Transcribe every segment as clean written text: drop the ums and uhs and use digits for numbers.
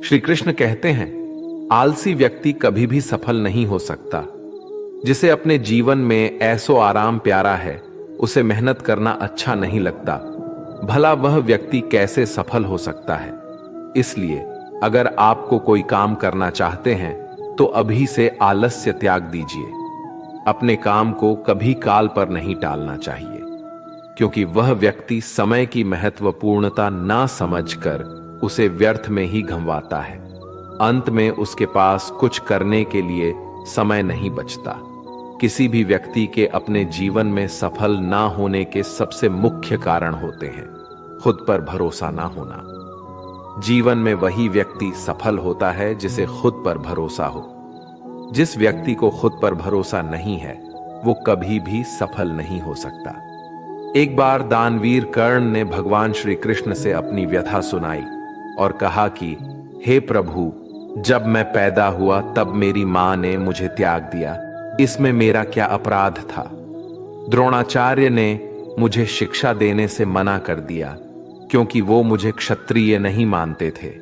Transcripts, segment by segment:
श्री कृष्ण कहते हैं, आलसी व्यक्ति कभी भी सफल नहीं हो सकता। जिसे अपने जीवन में ऐसो आराम प्यारा है, उसे मेहनत करना अच्छा नहीं लगता। भला वह व्यक्ति कैसे सफल हो सकता है? इसलिए अगर आपको कोई काम करना चाहते हैं तो अभी से आलस्य त्याग दीजिए। अपने काम को कभी काल पर नहीं टालना चाहिए, क्योंकि वह व्यक्ति समय की महत्वपूर्णता ना समझकर उसे व्यर्थ में ही गंवाता है। अंत में उसके पास कुछ करने के लिए समय नहीं बचता। किसी भी व्यक्ति के अपने जीवन में सफल ना होने के सबसे मुख्य कारण होते हैं खुद पर भरोसा ना होना। जीवन में वही व्यक्ति सफल होता है जिसे खुद पर भरोसा हो। जिस व्यक्ति को खुद पर भरोसा नहीं है, वो कभी भी सफल नहीं हो सकता। एक बार दानवीर कर्ण ने भगवान श्री कृष्ण से अपनी व्यथा सुनाई और कहा कि हे प्रभु, जब मैं पैदा हुआ तब मेरी मां ने मुझे त्याग दिया। इसमें मेरा क्या अपराध था? द्रोणाचार्य ने मुझे शिक्षा देने से मना कर दिया क्योंकि वो मुझे क्षत्रिय नहीं मानते थे।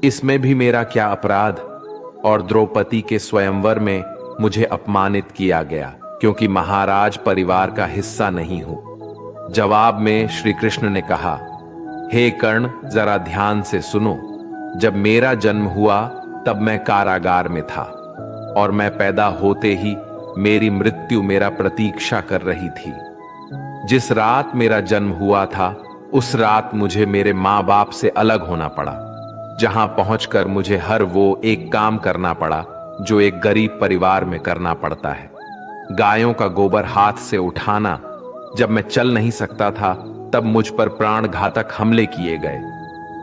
इसमें भी मेरा क्या अपराध? और द्रौपदी के स्वयंवर में मुझे अपमानित किया गया क्योंकि महाराज परिवार का हिस्सा नहीं हूं। जवाब में श्री कृष्ण ने कहा, हे कर्ण, जरा ध्यान से सुनो। जब मेरा जन्म हुआ तब मैं कारागार में था और मैं पैदा होते ही मेरी मृत्यु मेरा प्रतीक्षा कर रही थी। जिस रात मेरा जन्म हुआ था उस रात मुझे मेरे माँ बाप से अलग होना पड़ा, जहां पहुंचकर मुझे हर वो एक काम करना पड़ा जो एक गरीब परिवार में करना पड़ता है। गायों का गोबर हाथ से उठाना। जब मैं चल नहीं सकता था तब मुझ पर प्राण घातक हमले किए गए।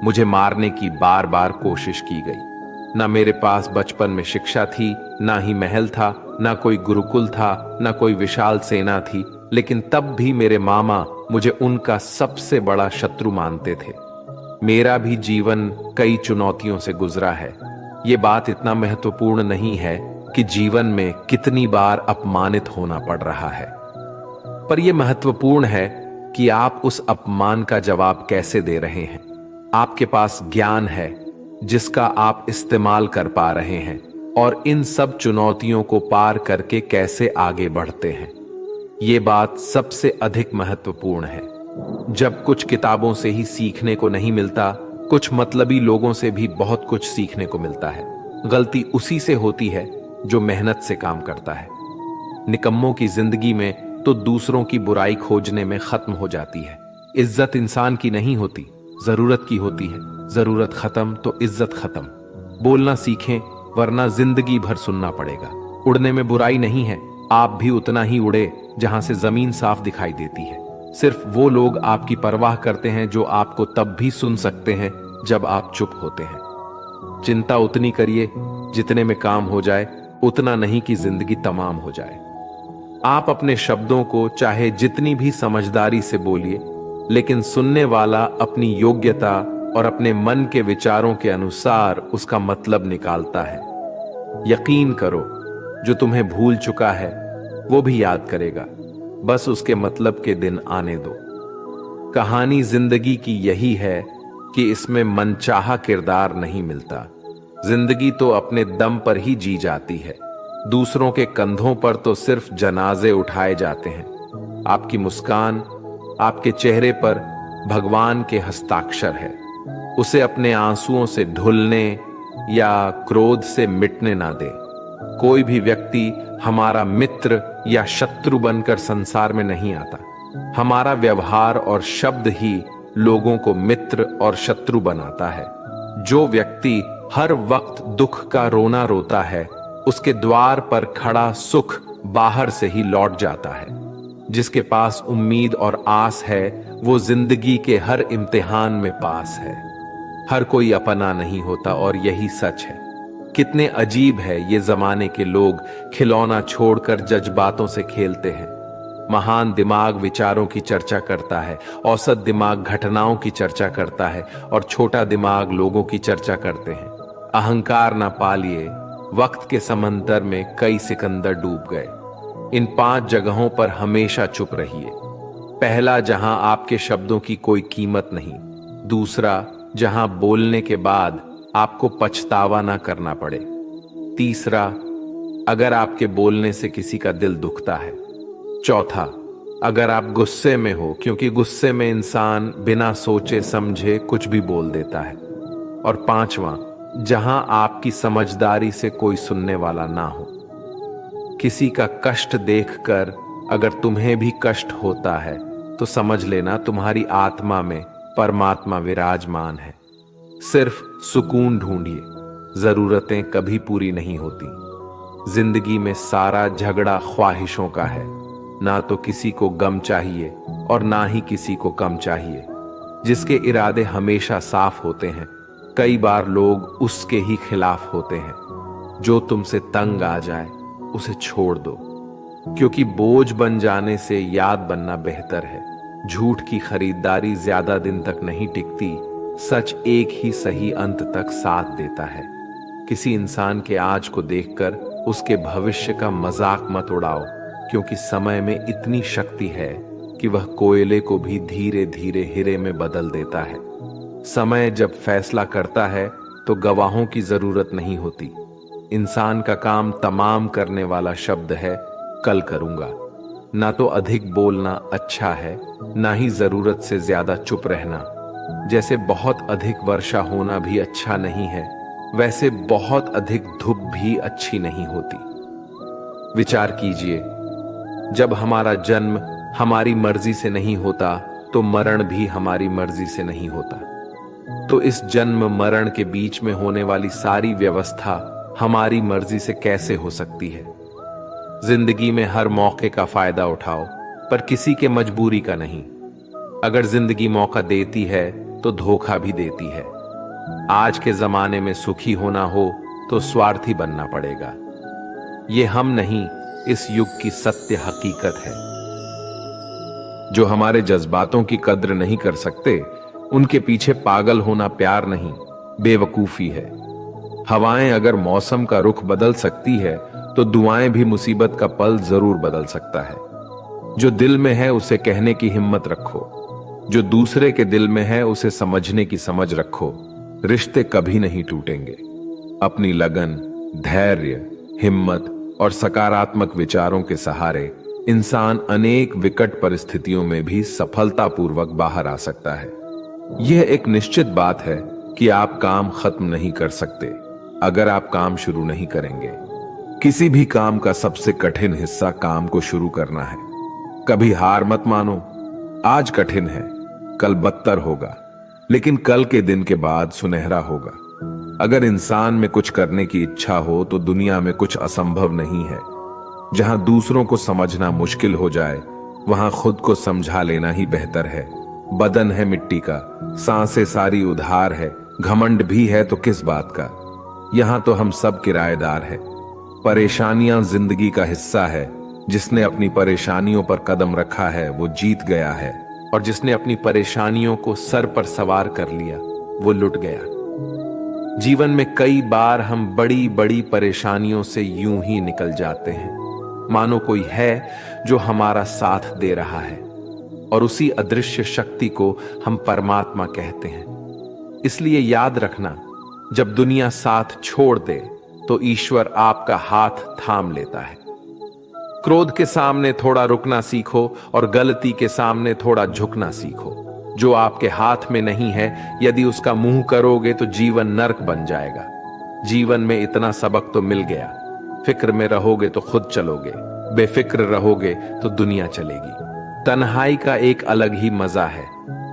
मुझे मारने की बार बार कोशिश की गई। ना मेरे पास बचपन में शिक्षा थी, ना ही महल था, ना कोई गुरुकुल था, ना कोई विशाल सेना थी, लेकिन तब भी मेरे मामा मुझे उनका सबसे बड़ा शत्रु मानते थे। मेरा भी जीवन कई चुनौतियों से गुजरा है। ये बात इतना महत्वपूर्ण नहीं है कि जीवन में कितनी बार अपमानित होना पड़ रहा है, पर यह महत्वपूर्ण है कि आप उस अपमान का जवाब कैसे दे रहे हैं। आपके पास ज्ञान है जिसका आप इस्तेमाल कर पा रहे हैं और इन सब चुनौतियों को पार करके कैसे आगे बढ़ते हैं। ये बात सबसे अधिक महत्वपूर्ण है। जब कुछ किताबों से ही सीखने को नहीं मिलता, कुछ मतलबी लोगों से भी बहुत कुछ सीखने को मिलता है। गलती उसी से होती है जो मेहनत से काम करता है। निकम्मों की जिंदगी में तो दूसरों की बुराई खोजने में खत्म हो जाती है। इज्जत इंसान की नहीं होती, जरूरत की होती है। जरूरत खत्म तो इज्जत खत्म। बोलना सीखें, वरना जिंदगी भर सुनना पड़ेगा। उड़ने में बुराई नहीं है, आप भी उतना ही उड़े जहां से जमीन साफ दिखाई देती है। सिर्फ वो लोग आपकी परवाह करते हैं जो आपको तब भी सुन सकते हैं जब आप चुप होते हैं। चिंता उतनी करिए जितने में काम हो जाए, उतना नहीं कि जिंदगी तमाम हो जाए। आप अपने शब्दों को चाहे जितनी भी समझदारी से बोलिए, लेकिन सुनने वाला अपनी योग्यता और अपने मन के विचारों के अनुसार उसका मतलब निकालता है। यकीन करो, जो तुम्हें भूल चुका है वो भी याद करेगा, बस उसके मतलब के दिन आने दो। कहानी जिंदगी की यही है कि इसमें मनचाहा किरदार नहीं मिलता। जिंदगी तो अपने दम पर ही जी जाती है। दूसरों के कंधों पर तो सिर्फ जनाजे उठाए जाते हैं। आपकी मुस्कान, आपके चेहरे पर भगवान के हस्ताक्षर है। उसे अपने आंसुओं से ढुलने या क्रोध से मिटने ना दे। कोई भी व्यक्ति हमारा मित्र या शत्रु बनकर संसार में नहीं आता। हमारा व्यवहार और शब्द ही लोगों को मित्र और शत्रु बनाता है। जो व्यक्ति हर वक्त दुख का रोना रोता है, उसके द्वार पर खड़ा सुख बाहर से ही लौट जाता है। जिसके पास उम्मीद और आस है, वो जिंदगी के हर इम्तिहान में पास है। हर कोई अपना नहीं होता और यही सच है। कितने अजीब है ये जमाने के लोग, खिलौना छोड़कर जज्बातों से खेलते हैं। महान दिमाग विचारों की चर्चा करता है, औसत दिमाग घटनाओं की चर्चा करता है और छोटा दिमाग लोगों की चर्चा करते हैं। अहंकार ना पालिए, वक्त के समंदर में कई सिकंदर डूब गए। इन 5 जगहों पर हमेशा चुप रहिए। पहला, जहां आपके शब्दों की कोई कीमत नहीं। दूसरा, जहां बोलने के बाद आपको पछतावा ना करना पड़े। तीसरा, अगर आपके बोलने से किसी का दिल दुखता है। चौथा, अगर आप गुस्से में हो, क्योंकि गुस्से में इंसान बिना सोचे समझे कुछ भी बोल देता है। और पांचवा, जहां आपकी समझदारी से कोई सुनने वाला ना हो। किसी का कष्ट देखकर अगर तुम्हें भी कष्ट होता है तो समझ लेना तुम्हारी आत्मा में परमात्मा विराजमान है। सिर्फ सुकून ढूंढिए, जरूरतें कभी पूरी नहीं होती। जिंदगी में सारा झगड़ा ख्वाहिशों का है। ना तो किसी को गम चाहिए और ना ही किसी को कम चाहिए। जिसके इरादे हमेशा साफ होते हैं, कई बार लोग उसके ही खिलाफ होते हैं। जो तुमसे तंग आ जाए उसे छोड़ दो, क्योंकि बोझ बन जाने से याद बनना बेहतर है। झूठ की खरीदारी ज्यादा दिन तक नहीं टिकती। सच एक ही सही अंत तक साथ देता है। किसी इंसान के आज को देखकर उसके भविष्य का मजाक मत उड़ाओ, क्योंकि समय में इतनी शक्ति है कि वह कोयले को भी धीरे धीरे हीरे में बदल देता है। समय जब फैसला करता है तो गवाहों की जरूरत नहीं होती। इंसान का काम तमाम करने वाला शब्द है कल करूंगा। ना तो अधिक बोलना अच्छा है, ना ही जरूरत से ज्यादा चुप रहना। जैसे बहुत अधिक वर्षा होना भी अच्छा नहीं है, वैसे बहुत अधिक धूप भी अच्छी नहीं होती। विचार कीजिए, जब हमारा जन्म हमारी मर्जी से नहीं होता तो मरण भी हमारी मर्जी से नहीं होता। तो इस जन्म मरण के बीच में होने वाली सारी व्यवस्था हमारी मर्जी से कैसे हो सकती है? जिंदगी में हर मौके का फायदा उठाओ, पर किसी के मजबूरी का नहीं। अगर जिंदगी मौका देती है तो धोखा भी देती है। आज के जमाने में सुखी होना हो तो स्वार्थी बनना पड़ेगा। ये हम नहीं, इस युग की सत्य हकीकत है। जो हमारे जज्बातों की कद्र नहीं कर सकते, उनके पीछे पागल होना प्यार नहीं, बेवकूफी है। हवाएं अगर मौसम का रुख बदल सकती है तो दुआएं भी मुसीबत का पल जरूर बदल सकता है। जो दिल में है उसे कहने की हिम्मत रखो, जो दूसरे के दिल में है उसे समझने की समझ रखो। रिश्ते कभी नहीं टूटेंगे। अपनी लगन, धैर्य, हिम्मत और सकारात्मक विचारों के सहारे इंसान अनेक विकट परिस्थितियों में भी सफलतापूर्वक बाहर आ सकता है। यह एक निश्चित बात है कि आप काम खत्म नहीं कर सकते अगर आप काम शुरू नहीं करेंगे। किसी भी काम का सबसे कठिन हिस्सा काम को शुरू करना है। कभी हार मत मानो। आज कठिन है, कल बदतर होगा, लेकिन कल के दिन के बाद सुनहरा होगा। अगर इंसान में कुछ करने की इच्छा हो तो दुनिया में कुछ असंभव नहीं है। जहां दूसरों को समझना मुश्किल हो जाए, वहां खुद को समझा लेना ही बेहतर है। बदन है मिट्टी का, सांसें सारी उधार है, घमंड भी है तो किस बात का। यहां तो हम सब किराएदार हैं। परेशानियां जिंदगी का हिस्सा है। जिसने अपनी परेशानियों पर कदम रखा है वो जीत गया है, और जिसने अपनी परेशानियों को सर पर सवार कर लिया वो लुट गया। जीवन में कई बार हम बड़ी बड़ी परेशानियों से यूं ही निकल जाते हैं, मानो कोई है जो हमारा साथ दे रहा है, और उसी अदृश्य शक्ति को हम परमात्मा कहते हैं। इसलिए याद रखना, जब दुनिया साथ छोड़ दे तो ईश्वर आपका हाथ थाम लेता है। क्रोध के सामने थोड़ा रुकना सीखो और गलती के सामने थोड़ा झुकना सीखो। जो आपके हाथ में नहीं है, यदि उसका मुंह करोगे तो जीवन नर्क बन जाएगा। जीवन में इतना सबक तो मिल गया। फिक्र में रहोगे तो खुद चलोगे, बेफिक्र रहोगे तो दुनिया चलेगी। तन्हाई का एक अलग ही मजा है।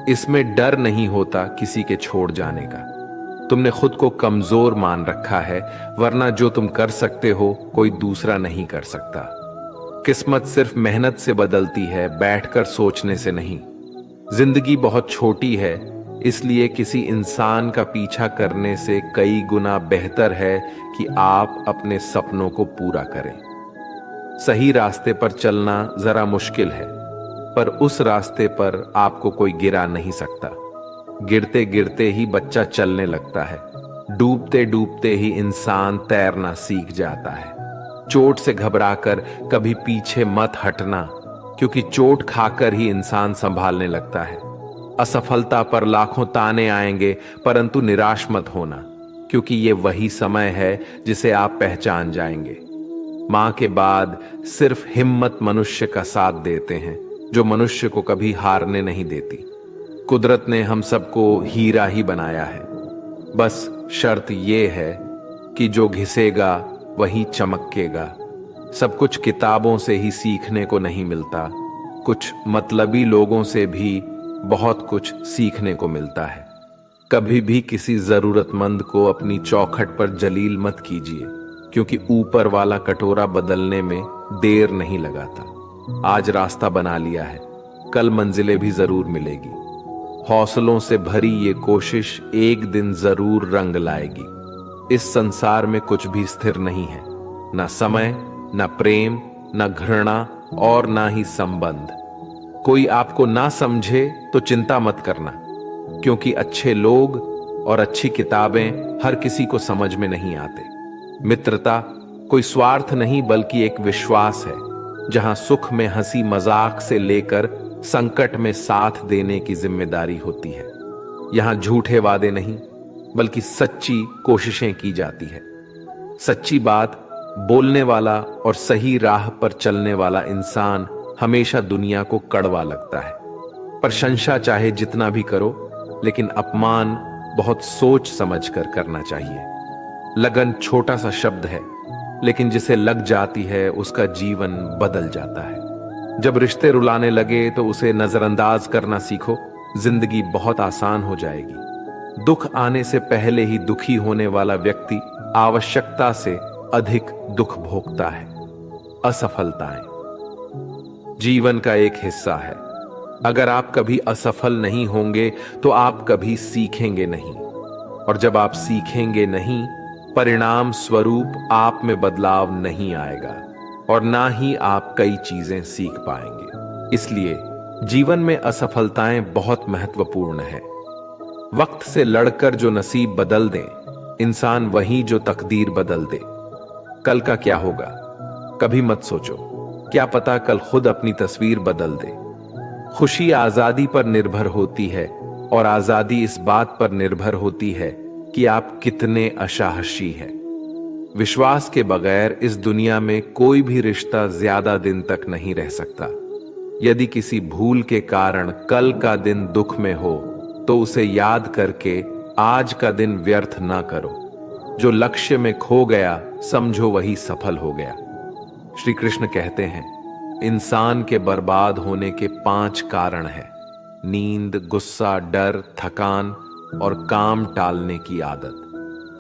इसमें डर नहीं होता किसी के छोड़ जाने का। तुमने खुद को कमजोर मान रखा है, वरना जो तुम कर सकते हो कोई दूसरा नहीं कर सकता। किस्मत सिर्फ मेहनत से बदलती है, बैठकर सोचने से नहीं। जिंदगी बहुत छोटी है, इसलिए किसी इंसान का पीछा करने से कई गुना बेहतर है कि आप अपने सपनों को पूरा करें। सही रास्ते पर चलना जरा मुश्किल है, पर उस रास्ते पर आपको कोई गिरा नहीं सकता। गिरते गिरते ही बच्चा चलने लगता है, डूबते डूबते ही इंसान तैरना सीख जाता है। चोट से घबराकर कभी पीछे मत हटना, क्योंकि चोट खाकर ही इंसान संभालने लगता है। असफलता पर लाखों ताने आएंगे, परंतु निराश मत होना, क्योंकि ये वही समय है जिसे आप पहचान जाएंगे। मां के बाद सिर्फ हिम्मत मनुष्य का साथ देते हैं, जो मनुष्य को कभी हारने नहीं देती। कुदरत ने हम सबको हीरा ही बनाया है, बस शर्त ये है कि जो घिसेगा वही चमकेगा। सब कुछ किताबों से ही सीखने को नहीं मिलता, कुछ मतलबी लोगों से भी बहुत कुछ सीखने को मिलता है। कभी भी किसी जरूरतमंद को अपनी चौखट पर जलील मत कीजिए, क्योंकि ऊपर वाला कटोरा बदलने में देर नहीं लगाता। आज रास्ता बना लिया है, कल मंजिलें भी जरूर मिलेगी। हौसलों से भरी ये कोशिश एक दिन जरूर रंग लाएगी। इस संसार में कुछ भी स्थिर नहीं है, ना समय, ना प्रेम, ना घृणा और ना ही संबंध। कोई आपको ना समझे तो चिंता मत करना, क्योंकि अच्छे लोग और अच्छी किताबें हर किसी को समझ में नहीं आते। मित्रता कोई स्वार्थ नहीं, बल्कि एक विश्वास है, जहां सुख में हंसी मजाक से लेकर संकट में साथ देने की जिम्मेदारी होती है। यहां झूठे वादे नहीं, बल्कि सच्ची कोशिशें की जाती है। सच्ची बात बोलने वाला और सही राह पर चलने वाला इंसान हमेशा दुनिया को कड़वा लगता है। प्रशंसा चाहे जितना भी करो, लेकिन अपमान बहुत सोच समझ कर करना चाहिए। लगन छोटा सा शब्द है, लेकिन जिसे लग जाती है उसका जीवन बदल जाता है। जब रिश्ते रुलाने लगे तो उसे नजरअंदाज करना सीखो, जिंदगी बहुत आसान हो जाएगी। दुख आने से पहले ही दुखी होने वाला व्यक्ति आवश्यकता से अधिक दुख भोगता है। असफलताएं जीवन का एक हिस्सा है। अगर आप कभी असफल नहीं होंगे तो आप कभी सीखेंगे नहीं, और जब आप सीखेंगे नहीं, परिणाम स्वरूप आप में बदलाव नहीं आएगा और ना ही आप कई चीजें सीख पाएंगे। इसलिए जीवन में असफलताएं बहुत महत्वपूर्ण है। वक्त से लड़कर जो नसीब बदल दे इंसान, वही जो तकदीर बदल दे। कल का क्या होगा कभी मत सोचो, क्या पता कल खुद अपनी तस्वीर बदल दे। खुशी आजादी पर निर्भर होती है, और आजादी इस बात पर निर्भर होती है कि आप कितने असाहसी हैं। विश्वास के बगैर इस दुनिया में कोई भी रिश्ता ज्यादा दिन तक नहीं रह सकता। यदि किसी भूल के कारण कल का दिन दुख में हो, तो उसे याद करके आज का दिन व्यर्थ ना करो। जो लक्ष्य में खो गया समझो वही सफल हो गया। श्री कृष्ण कहते हैं, इंसान के बर्बाद होने के 5 कारण हैं: नींद, गुस्सा, डर, थकान और काम टालने की आदत।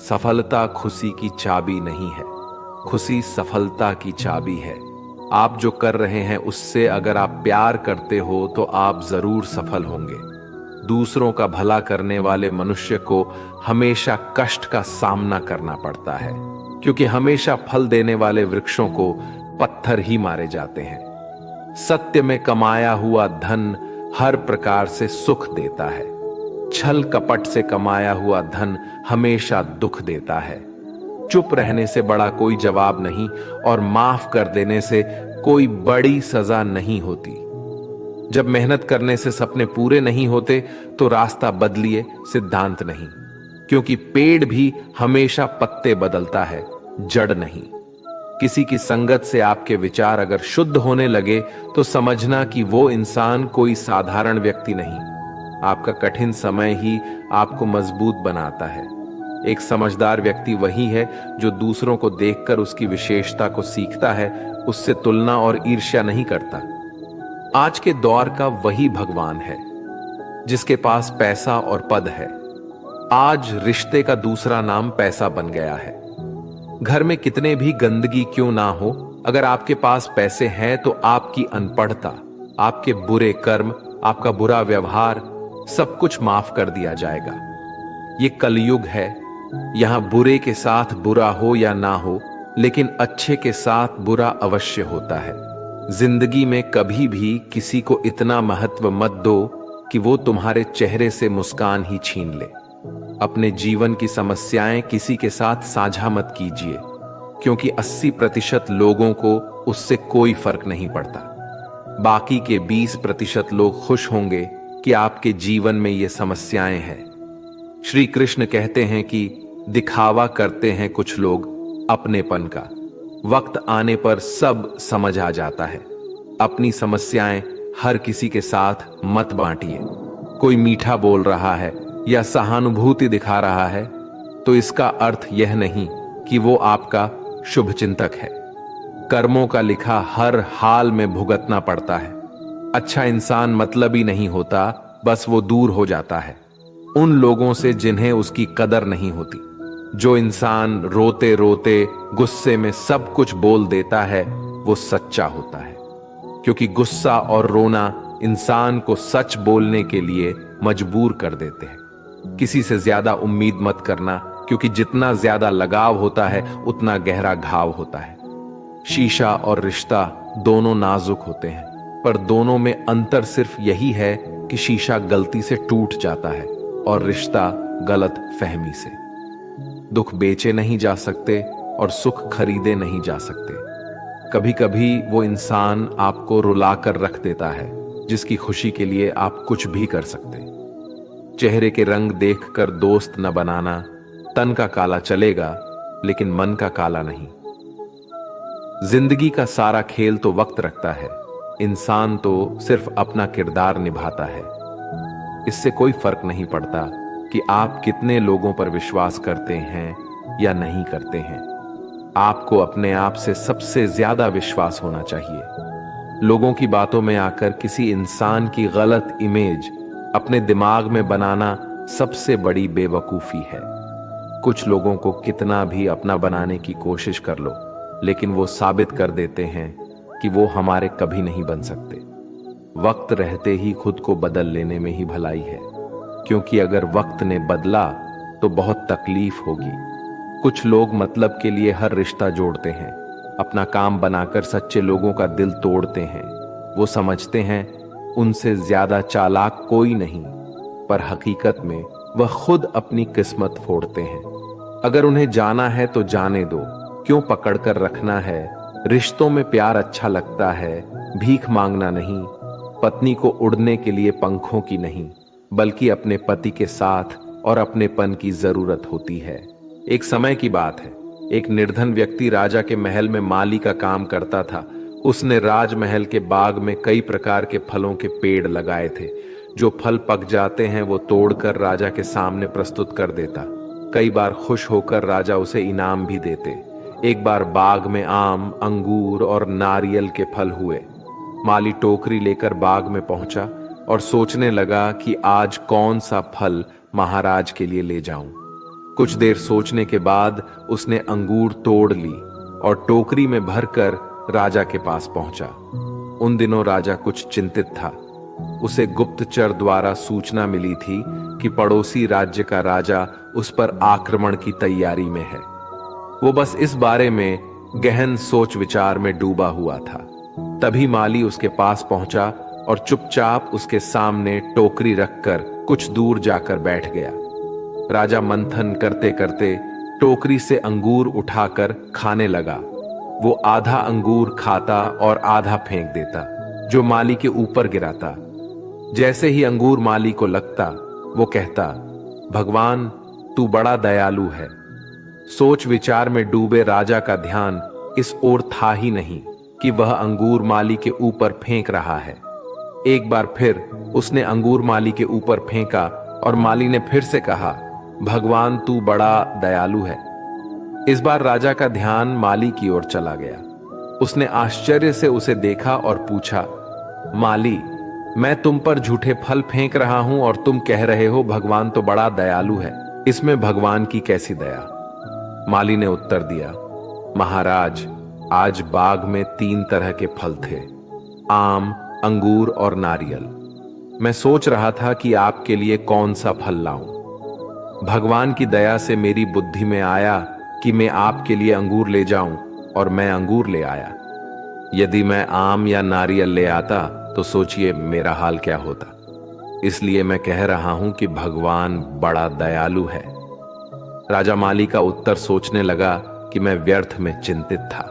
सफलता खुशी की चाबी नहीं है, खुशी सफलता की चाबी है। आप जो कर रहे हैं उससे अगर आप प्यार करते हो तो आप जरूर सफल होंगे। दूसरों का भला करने वाले मनुष्य को हमेशा कष्ट का सामना करना पड़ता है, क्योंकि हमेशा फल देने वाले वृक्षों को पत्थर ही मारे जाते हैं। सत्य में कमाया हुआ धन हर प्रकार से सुख देता है, छल कपट से कमाया हुआ धन हमेशा दुख देता है। चुप रहने से बड़ा कोई जवाब नहीं, और माफ कर देने से कोई बड़ी सजा नहीं होती। जब मेहनत करने से सपने पूरे नहीं होते तो रास्ता बदलिए, सिद्धांत नहीं, क्योंकि पेड़ भी हमेशा पत्ते बदलता है, जड़ नहीं। किसी की संगत से आपके विचार अगर शुद्ध होने लगे तो समझना कि वो इंसान कोई साधारण व्यक्ति नहीं। आपका कठिन समय ही आपको मजबूत बनाता है। एक समझदार व्यक्ति वही है जो दूसरों को देखकर उसकी विशेषता को सीखता है, उससे तुलना और ईर्ष्या नहीं करता। आज के दौर का वही भगवान है जिसके पास पैसा और पद है। आज रिश्ते का दूसरा नाम पैसा बन गया है। घर में कितने भी गंदगी क्यों ना हो, अगर आपके पास पैसे हैं तो आपकी अनपढ़ता, आपके बुरे कर्म, आपका बुरा व्यवहार, सब कुछ माफ कर दिया जाएगा। ये कलयुग है, यहां बुरे के साथ बुरा हो या ना हो, लेकिन अच्छे के साथ बुरा अवश्य होता है। जिंदगी में कभी भी किसी को इतना महत्व मत दो कि वो तुम्हारे चेहरे से मुस्कान ही छीन ले। अपने जीवन की समस्याएं किसी के साथ साझा मत कीजिए, क्योंकि 80% लोगों को उससे कोई फर्क नहीं पड़ता। बाकी के 20% लोग खुश होंगे कि आपके जीवन में ये समस्याएं हैं। श्री कृष्ण कहते हैं कि दिखावा करते हैं कुछ लोग अपनेपन का, वक्त आने पर सब समझ आ जाता है। अपनी समस्याएं हर किसी के साथ मत बांटिए। कोई मीठा बोल रहा है या सहानुभूति दिखा रहा है तो इसका अर्थ यह नहीं कि वो आपका शुभचिंतक है। कर्मों का लिखा हर हाल में भुगतना पड़ता है। अच्छा इंसान मतलबी नहीं होता, बस वो दूर हो जाता है उन लोगों से जिन्हें उसकी कदर नहीं होती। जो इंसान रोते रोते गुस्से में सब कुछ बोल देता है वो सच्चा होता है, क्योंकि गुस्सा और रोना इंसान को सच बोलने के लिए मजबूर कर देते हैं। किसी से ज्यादा उम्मीद मत करना, क्योंकि जितना ज्यादा लगाव होता है उतना गहरा घाव होता है। शीशा और रिश्ता दोनों नाजुक होते हैं, पर दोनों में अंतर सिर्फ यही है कि शीशा गलती से टूट जाता है और रिश्ता गलत फहमी से। दुख बेचे नहीं जा सकते और सुख खरीदे नहीं जा सकते। कभी कभी वो इंसान आपको रुलाकर रख देता है जिसकी खुशी के लिए आप कुछ भी कर सकते। चेहरे के रंग देखकर दोस्त न बनाना। तन का काला चलेगा लेकिन मन का काला नहीं। जिंदगी का सारा खेल तो वक्त रखता है, इंसान तो सिर्फ अपना किरदार निभाता है। इससे कोई फर्क नहीं पड़ता कि आप कितने लोगों पर विश्वास करते हैं या नहीं करते हैं। आपको अपने आप से सबसे ज्यादा विश्वास होना चाहिए। लोगों की बातों में आकर किसी इंसान की गलत इमेज अपने दिमाग में बनाना सबसे बड़ी बेवकूफी है। कुछ लोगों को कितना भी अपना बनाने की कोशिश कर लो, लेकिन वो साबित कर देते हैं कि वो हमारे कभी नहीं बन सकते। वक्त रहते ही खुद को बदल लेने में ही भलाई है, क्योंकि अगर वक्त ने बदला तो बहुत तकलीफ होगी। कुछ लोग मतलब के लिए हर रिश्ता जोड़ते हैं, अपना काम बनाकर सच्चे लोगों का दिल तोड़ते हैं। वो समझते हैं उनसे ज्यादा चालाक कोई नहीं, पर हकीकत में वह खुद अपनी किस्मत फोड़ते हैं। अगर उन्हें जाना है तो जाने दो, क्यों पकड़कर रखना है। रिश्तों में प्यार अच्छा लगता है, भीख मांगना नहीं। पत्नी को उड़ने के लिए पंखों की नहीं, बल्कि अपने पति के साथ और अपनेपन की जरूरत होती है। एक समय की बात है, एक निर्धन व्यक्ति राजा के महल में माली का काम करता था। उसने राजमहल के बाग में कई प्रकार के फलों के पेड़ लगाए थे। जो फल पक जाते हैं वो तोड़कर राजा के सामने प्रस्तुत कर देता। कई बार खुश होकर राजा उसे इनाम भी देते। एक बार बाग में आम, अंगूर और नारियल के फल हुए। माली टोकरी लेकर बाग में पहुंचा और सोचने लगा कि आज कौन सा फल महाराज के लिए ले जाऊं। कुछ देर सोचने के बाद उसने अंगूर तोड़ ली और टोकरी में भरकर राजा के पास पहुंचा। उन दिनों राजा कुछ चिंतित था। उसे गुप्तचर द्वारा सूचना मिली थी कि पड़ोसी राज्य का राजा उस पर आक्रमण की तैयारी में है। वो बस इस बारे में गहन सोच विचार में डूबा हुआ था। तभी माली उसके पास पहुंचा और चुपचाप उसके सामने टोकरी रखकर कुछ दूर जाकर बैठ गया। राजा मंथन करते करते टोकरी से अंगूर उठाकर खाने लगा। वो आधा अंगूर खाता और आधा फेंक देता, जो माली के ऊपर गिराता। जैसे ही अंगूर माली को लगता, वो कहता, भगवान तू बड़ा दयालु है। सोच विचार में डूबे राजा का ध्यान इस ओर था ही नहीं कि वह अंगूर माली के ऊपर फेंक रहा है। एक बार फिर उसने अंगूर माली के ऊपर फेंका और माली ने फिर से कहा, भगवान तू बड़ा दयालु है। इस बार राजा का ध्यान माली की ओर चला गया। उसने आश्चर्य से उसे देखा और पूछा, माली, मैं तुम पर झूठे फल फेंक रहा हूं और तुम कह रहे हो भगवान तो बड़ा दयालु है, इसमें भगवान की कैसी दया। माली ने उत्तर दिया, महाराज, आज बाग में 3 तरह के फल थे, आम, अंगूर और नारियल। मैं सोच रहा था कि आपके लिए कौन सा फल लाऊं। भगवान की दया से मेरी बुद्धि में आया कि मैं आपके लिए अंगूर ले जाऊं, और मैं अंगूर ले आया। यदि मैं आम या नारियल ले आता तो सोचिए मेरा हाल क्या होता। इसलिए मैं कह रहा हूं कि भगवान बड़ा दयालु है। राजा माली का उत्तर सोचने लगा कि मैं व्यर्थ में चिंतित था।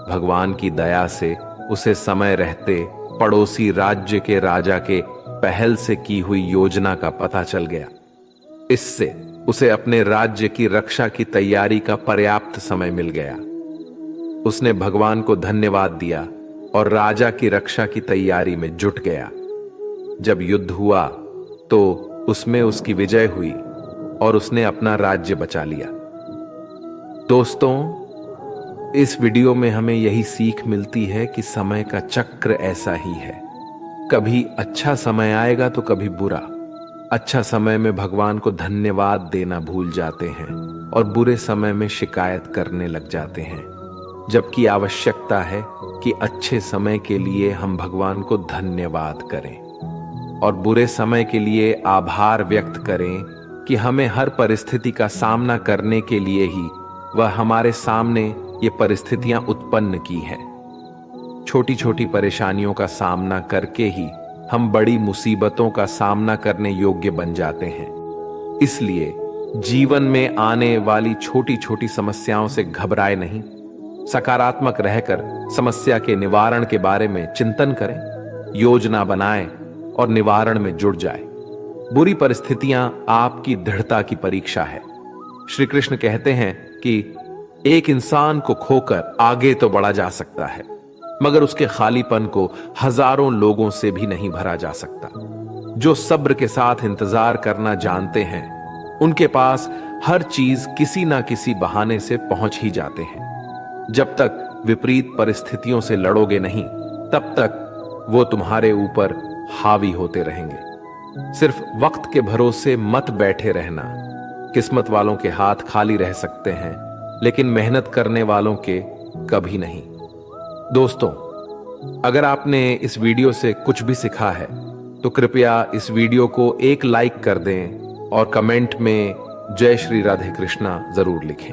भगवान की दया से उसे समय रहते पड़ोसी राज्य के राजा के पहल से की हुई योजना का पता चल गया। इससे उसे अपने राज्य की रक्षा की तैयारी का पर्याप्त समय मिल गया। उसने भगवान को धन्यवाद दिया और राजा की रक्षा की तैयारी में जुट गया। जब युद्ध हुआ तो उसमें उसकी विजय हुई और उसने अपना राज्य बचा लिया। दोस्तों, इस वीडियो में हमें यही सीख मिलती है कि समय का चक्र ऐसा ही है। कभी अच्छा समय आएगा तो कभी बुरा। अच्छा समय में भगवान को धन्यवाद देना भूल जाते हैं और बुरे समय में शिकायत करने लग जाते हैं, जबकि आवश्यकता है कि अच्छे समय के लिए हम भगवान को धन्यवाद करें और बुरे समय के लिए आभार व्यक्त करें कि हमें हर परिस्थिति का सामना करने के लिए ही वह हमारे सामने ये परिस्थितियां उत्पन्न की हैं। छोटी छोटी परेशानियों का सामना करके ही हम बड़ी मुसीबतों का सामना करने योग्य बन जाते हैं। इसलिए जीवन में आने वाली छोटी छोटी समस्याओं से घबराए नहीं, सकारात्मक रहकर समस्या के निवारण के बारे में चिंतन करें, योजना बनाएं और निवारण में जुट जाए। बुरी परिस्थितियां आपकी दृढ़ता की परीक्षा है। श्री कृष्ण कहते हैं कि एक इंसान को खोकर आगे तो बढ़ा जा सकता है, मगर उसके खालीपन को हजारों लोगों से भी नहीं भरा जा सकता। जो सब्र के साथ इंतजार करना जानते हैं, उनके पास हर चीज किसी ना किसी बहाने से पहुंच ही जाते हैं। जब तक विपरीत परिस्थितियों से लड़ोगे नहीं, तब तक वो तुम्हारे ऊपर हावी होते रहेंगे। सिर्फ वक्त के भरोसे मत बैठे रहना। किस्मत वालों के हाथ खाली रह सकते हैं, लेकिन मेहनत करने वालों के कभी नहीं। दोस्तों, अगर आपने इस वीडियो से कुछ भी सीखा है तो कृपया इस वीडियो को एक लाइक कर दें और कमेंट में जय श्री राधे कृष्णा जरूर लिखें।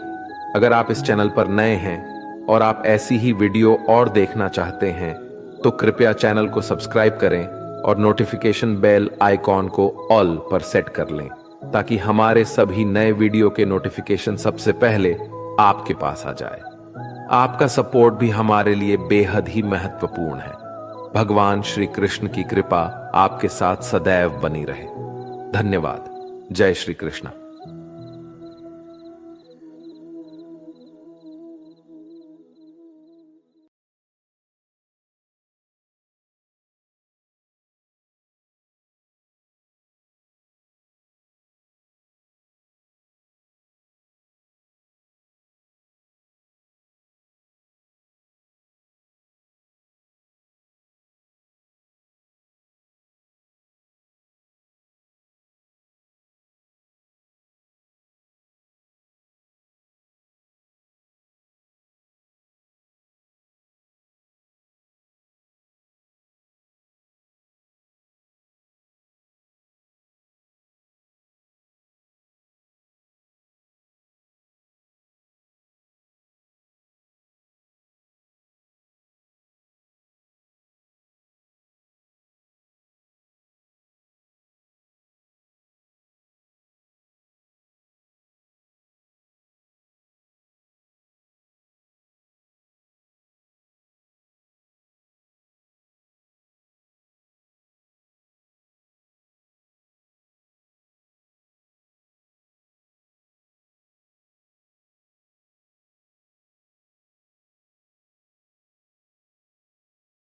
अगर आप इस चैनल पर नए हैं और आप ऐसी ही वीडियो और देखना चाहते हैं तो कृपया चैनल को सब्सक्राइब करें और नोटिफिकेशन बेल आइकॉन को ऑल पर सेट कर लें, ताकि हमारे सभी नए वीडियो के नोटिफिकेशन सबसे पहले आपके पास आ जाए। आपका सपोर्ट भी हमारे लिए बेहद ही महत्वपूर्ण है। भगवान श्री कृष्ण की कृपा आपके साथ सदैव बनी रहे। धन्यवाद। जय श्री कृष्ण।